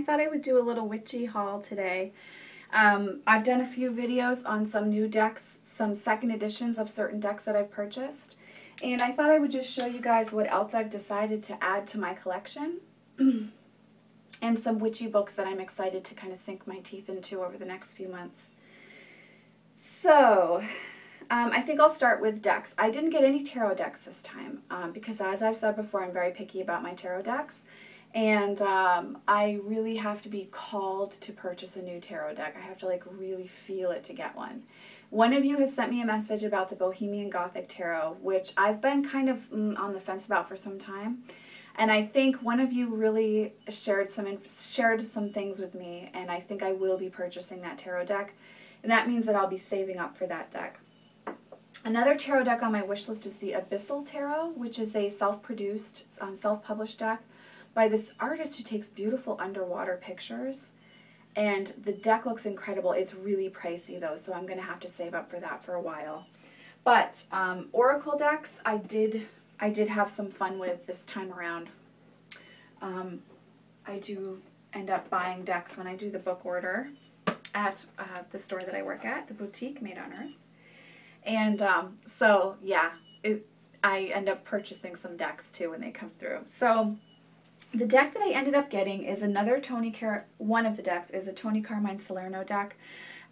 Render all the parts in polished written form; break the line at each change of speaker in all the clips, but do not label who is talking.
thought I would do a little witchy haul today. I've done a few videos on some new decks, some second editions of certain decks that I've purchased, and I thought I would just show you guys what else I've decided to add to my collection and some witchy books that I'm excited to kind of sink my teeth into over the next few months. So, I think I'll start with decks. I didn't get any tarot decks this time because, as I've said before, I'm very picky about my tarot decks. And I really have to be called to purchase a new tarot deck. I have to like really feel it to get one. One of you has sent me a message about the Bohemian Gothic Tarot, which I've been kind of on the fence about for some time. And I think one of you really shared some things with me, and I think I will be purchasing that tarot deck. And that means that I'll be saving up for that deck. Another tarot deck on my wish list is the Abyssal Tarot, which is a self-produced, self-published deck by this artist who takes beautiful underwater pictures. And the deck looks incredible. It's really pricey though, so I'm going to have to save up for that for a while. But oracle decks, I did have some fun with this time around. I do end up buying decks when I do the book order at the store that I work at, the boutique Made on Earth. And so yeah, I end up purchasing some decks too when they come through. So the deck that I ended up getting is another one of the decks is a Tony Carmine Salerno deck.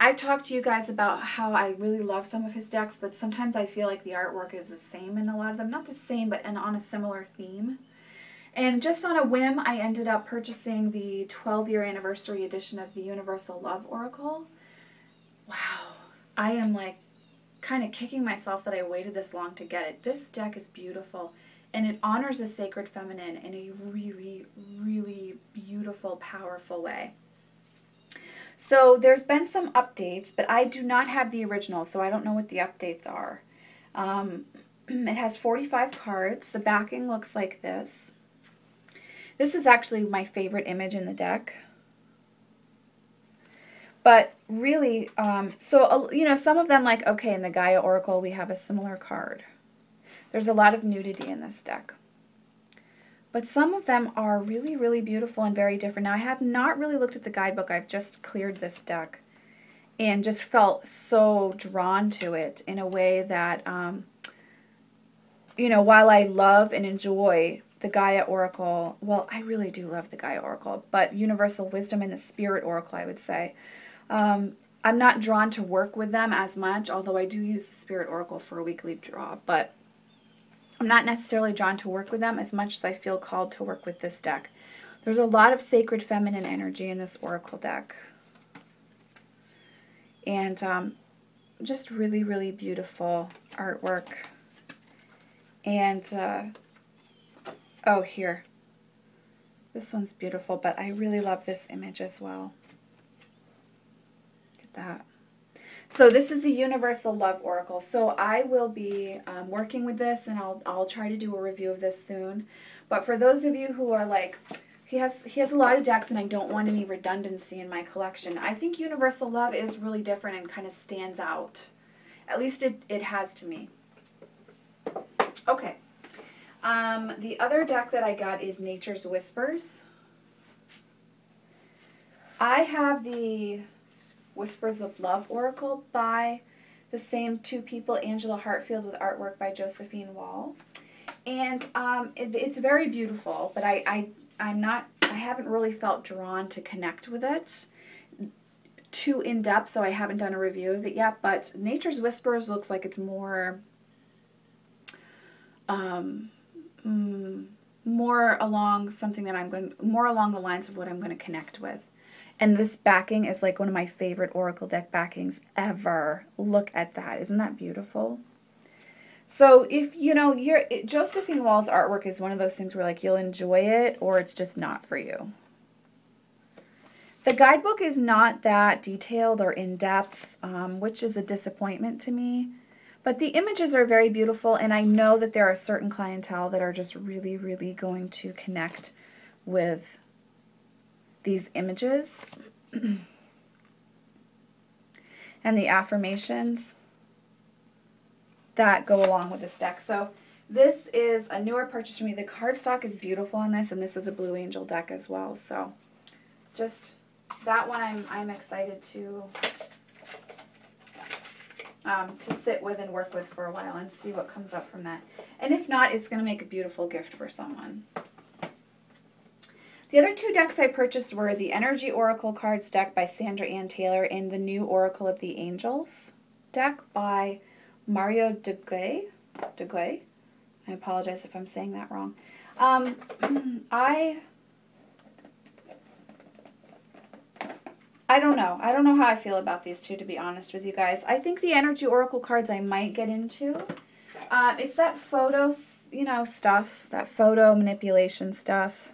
I've talked to you guys about how I really love some of his decks, but sometimes I feel like the artwork is the same in a lot of them. Not the same, but on a similar theme. And just on a whim, I ended up purchasing the 12-year anniversary edition of the Universal Love Oracle. Wow. I am like kind of kicking myself that I waited this long to get it. This deck is beautiful. And it honors the sacred feminine in a really, really beautiful, powerful way. So there's been some updates, but I do not have the original, so I don't know what the updates are. It has 45 cards. The backing looks like this. This is actually my favorite image in the deck. But really, you know, some of them like, okay, in the Gaia Oracle we have a similar card. There's a lot of nudity in this deck. But some of them are really, really beautiful and very different. Now, I have not really looked at the guidebook. I've just cleared this deck and just felt so drawn to it in a way that, you know, while I love and enjoy the Gaia Oracle, well, I really do love the Gaia Oracle, but Universal Wisdom and the Spirit Oracle, I would say, I'm not drawn to work with them as much, although I do use the Spirit Oracle for a weekly draw, but I'm not necessarily drawn to work with them as much as I feel called to work with this deck. There's a lot of sacred feminine energy in this oracle deck. And just really, really beautiful artwork. And, oh, here. This one's beautiful, but I really love this image as well. Look at that. So this is the Universal Love Oracle. So I will be working with this, and I'll try to do a review of this soon. But for those of you who are like, he has a lot of decks, and I don't want any redundancy in my collection, I think Universal Love is really different and kind of stands out. At least it has to me. Okay. The other deck that I got is Nature's Whispers. I have the Whispers of Love Oracle by the same two people, Angela Hartfield, with artwork by Josephine Wall. And it's very beautiful, but I haven't really felt drawn to connect with it too in depth, so I haven't done a review of it yet. But Nature's Whispers looks like it's more more along the lines of what I'm going to connect with. And this backing is like one of my favorite oracle deck backings ever. Look at that. Isn't that beautiful? So if, you know, Josephine Wall's artwork is one of those things where like you'll enjoy it or it's just not for you. The guidebook is not that detailed or in-depth, which is a disappointment to me. But the images are very beautiful, and I know that there are certain clientele that are just really, really going to connect with these images and the affirmations that go along with this deck. So this is a newer purchase for me. The cardstock is beautiful on this, and this is a Blue Angel deck as well. So just that one I'm excited to sit with and work with for a while and see what comes up from that. And if not, it's going to make a beautiful gift for someone. The other 2 decks I purchased were the Energy Oracle Cards deck by Sandra Ann Taylor and the New Oracle of the Angels deck by Mario Duguay. I apologize if I'm saying that wrong. I don't know. I don't know how I feel about these 2, to be honest with you guys. I think the Energy Oracle cards I might get into. It's that photo, stuff, that photo manipulation stuff.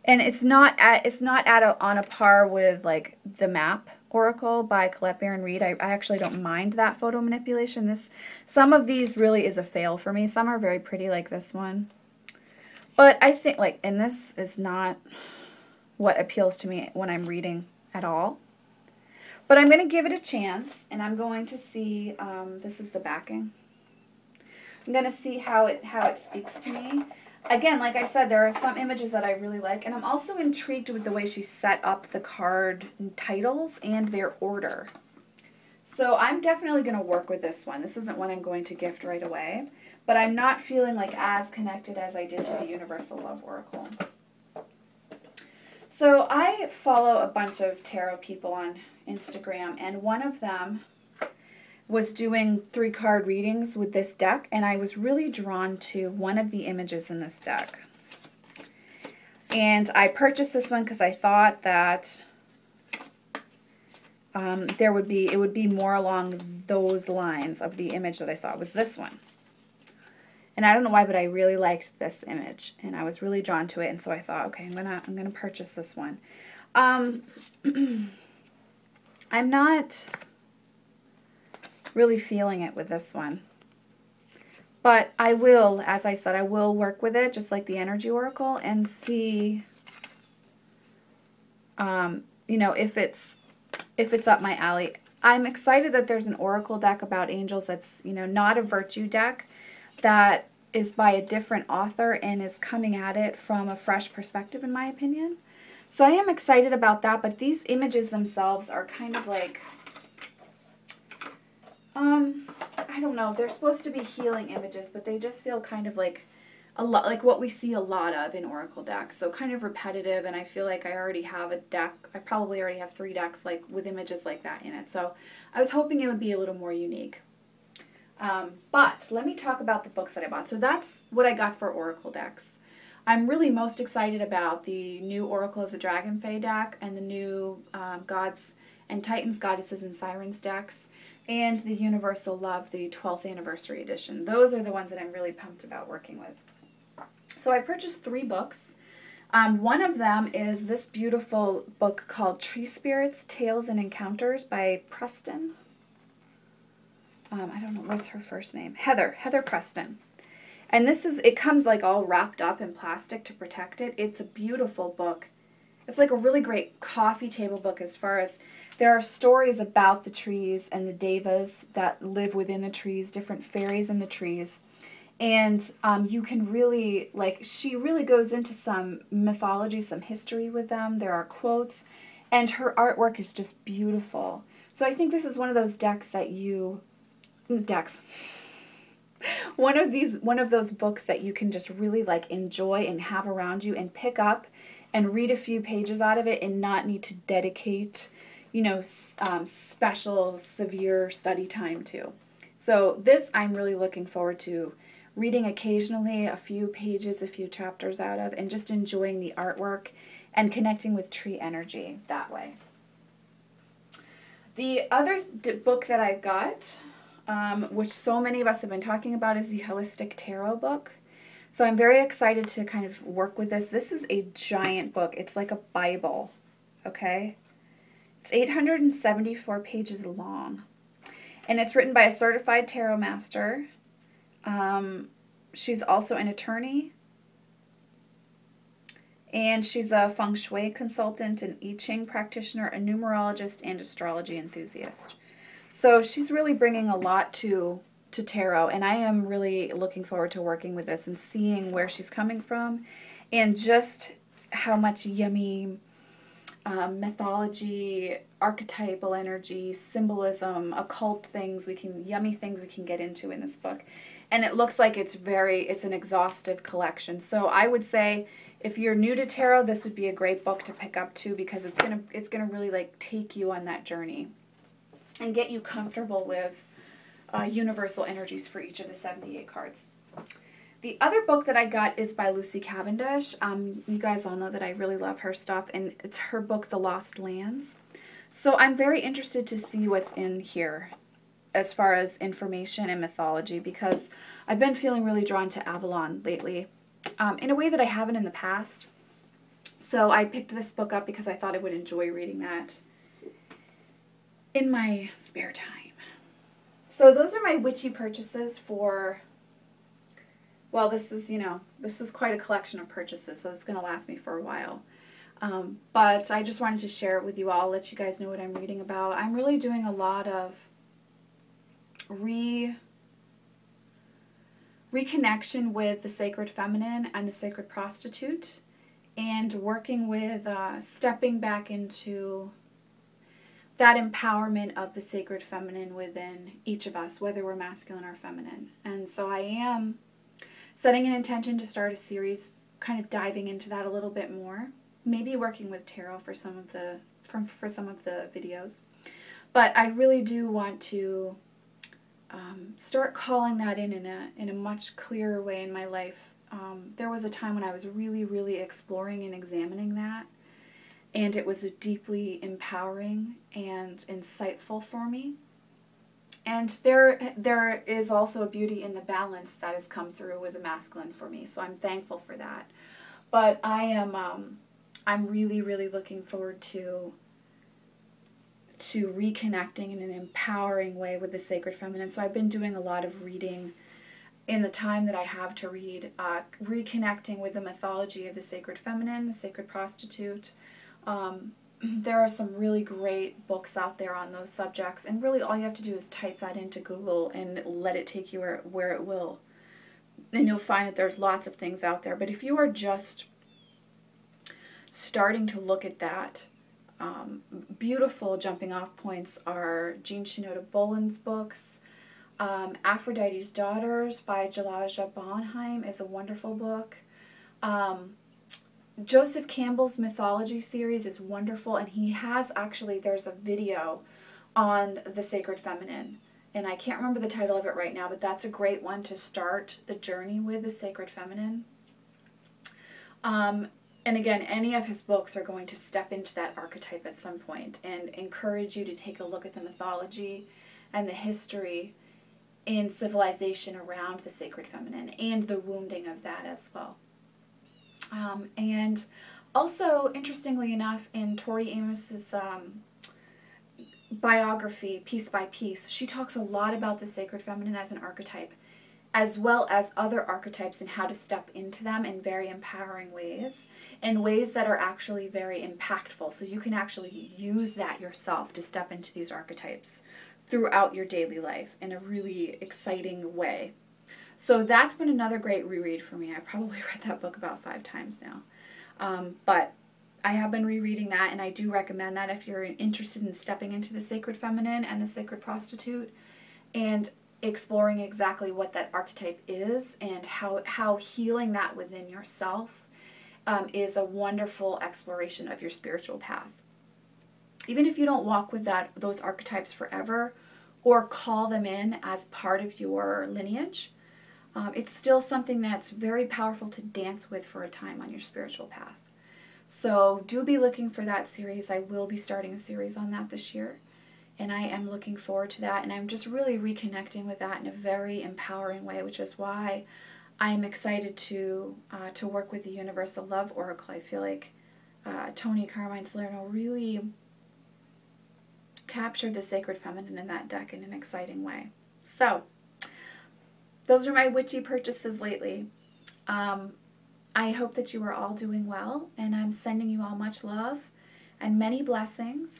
And it's not on a par with like the Map Oracle by Colette Baron Reid. I actually don't mind that photo manipulation. Some of these really is a fail for me. Some are very pretty, like this one. But I think and this is not what appeals to me when I'm reading at all. But I'm going to give it a chance, and I'm going to see, this is the backing. I'm going to see how it speaks to me. Again, like I said, there are some images that I really like, and I'm also intrigued with the way she set up the card titles and their order. So I'm definitely going to work with this one. This isn't one I'm going to gift right away, but I'm not feeling like as connected as I did to the Universal Love Oracle. So I follow a bunch of tarot people on Instagram, and one of them was doing 3-card readings with this deck, and I was really drawn to one of the images in this deck. And I purchased this one because I thought that it would be more along those lines of the image that I saw. It was this one. And I don't know why, but I really liked this image, and I was really drawn to it, and so I thought, okay, I'm gonna purchase this one. I'm not really feeling it with this one, but I will, as I said, I will work with it just like the Energy Oracle and see, if it's up my alley. I'm excited that there's an Oracle deck about angels that's, not a Virtue deck, that is by a different author and is coming at it from a fresh perspective, in my opinion. So I am excited about that, but these images themselves are kind of like, I don't know, they're supposed to be healing images, but they just feel kind of like a lot like what we see a lot of in Oracle decks. So kind of repetitive, and I feel like I already have a deck. I probably already have 3 decks like with images like that in it. So I was hoping it would be a little more unique. But let me talk about the books that I bought. So that's what I got for Oracle decks. I'm really most excited about the new Oracle of the Dragon Fae deck and the new Gods and Titans, Goddesses, and Sirens decks, and the Universal Love, the 12th Anniversary Edition. Those are the ones that I'm really pumped about working with. So I purchased 3 books. One of them is this beautiful book called Tree Spirits, Tales and Encounters by Preston. I don't know, what's her first name? Heather Preston. And it comes like all wrapped up in plastic to protect it. It's a beautiful book. It's like a really great coffee table book as far as there are stories about the trees and the devas that live within the trees, different fairies in the trees. And you can really, she really goes into some mythology, some history with them. There are quotes, and her artwork is just beautiful. So I think this is one of those one of those books that you can just really enjoy and have around you and pick up and read a few pages out of it and not need to dedicate, special, severe study time to. So this I'm really looking forward to reading occasionally, a few pages, a few chapters out of, and just enjoying the artwork and connecting with tree energy that way. The other book that I got, which so many of us have been talking about, is the Holistic Tarot book. So I'm very excited to kind of work with this. This is a giant book. It's like a Bible, okay? It's 874 pages long. And it's written by a certified tarot master. She's also an attorney. And she's a feng shui consultant, an I Ching practitioner, a numerologist, and astrology enthusiast. So she's really bringing a lot to tarot, and I am really looking forward to working with this and seeing where she's coming from and just how much yummy mythology, archetypal energy, symbolism, occult things yummy things we can get into in this book. And it looks like it's an exhaustive collection. So I would say if you're new to tarot, this would be a great book to pick up too, because it's gonna really like take you on that journey and get you comfortable with universal energies for each of the 78 cards. The other book that I got is by Lucy Cavendish. You guys all know that I really love her stuff, and it's her book, The Lost Lands. So I'm very interested to see what's in here as far as information and mythology, because I've been feeling really drawn to Avalon lately, in a way that I haven't in the past. So I picked this book up because I thought I would enjoy reading that in my spare time. So those are my witchy purchases for... Well, this is quite a collection of purchases, so it's going to last me for a while. But I just wanted to share it with you all, let you guys know what I'm reading about. I'm really doing a lot of reconnection with the sacred feminine and the sacred prostitute, and working with stepping back into that empowerment of the sacred feminine within each of us, whether we're masculine or feminine. And so I am setting an intention to start a series kind of diving into that a little bit more, maybe working with tarot for some of the videos. But I really do want to start calling that in a much clearer way in my life. There was a time when I was really, really exploring and examining that, and it was deeply empowering and insightful for me. And there is also a beauty in the balance that has come through with the masculine for me, so I'm thankful for that. But I'm really, really looking forward to reconnecting in an empowering way with the sacred feminine. So I've been doing a lot of reading in the time that I have to read, reconnecting with the mythology of the sacred feminine, the sacred prostitute. There are some really great books out there on those subjects, and really all you have to do is type that into Google and let it take you where it will. And you'll find that there's lots of things out there. But if you are just starting to look at that, beautiful jumping off points are Jean Shinoda Boland's books. Aphrodite's Daughters by Jalaja Bonheim is a wonderful book. Joseph Campbell's mythology series is wonderful, and he has there's a video on the sacred feminine, and I can't remember the title of it right now, but that's a great one to start the journey with the sacred feminine. And again, any of his books are going to step into that archetype at some point and encourage you to take a look at the mythology and the history in civilization around the sacred feminine and the wounding of that as well. And also, interestingly enough, in Tori Amos's biography, Piece by Piece, she talks a lot about the sacred feminine as an archetype, as well as other archetypes and how to step into them in very empowering ways, in ways that are actually very impactful. So you can actually use that yourself to step into these archetypes throughout your daily life in a really exciting way. So that's been another great reread for me. I probably read that book about 5 times now. But I have been rereading that, and I do recommend that if you're interested in stepping into the sacred feminine and the sacred prostitute and exploring exactly what that archetype is and how healing that within yourself is a wonderful exploration of your spiritual path. Even if you don't walk with those archetypes forever or call them in as part of your lineage, it's still something that's very powerful to dance with for a time on your spiritual path. So do be looking for that series. I will be starting a series on that this year, and I am looking forward to that, and I'm just really reconnecting with that in a very empowering way, which is why I'm excited to work with the Universal Love Oracle. I feel like Tony Carmine Salerno really captured the sacred feminine in that deck in an exciting way. So those are my witchy purchases lately. I hope that you are all doing well, and I'm sending you all much love and many blessings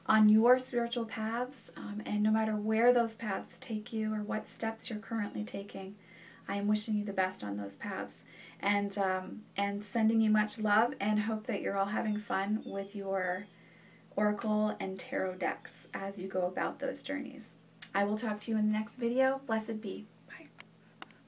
on your spiritual paths, and no matter where those paths take you or what steps you're currently taking, I am wishing you the best on those paths. and sending you much love, and hope that you're all having fun with your oracle and tarot decks as you go about those journeys. I will talk to you in the next video. Blessed be.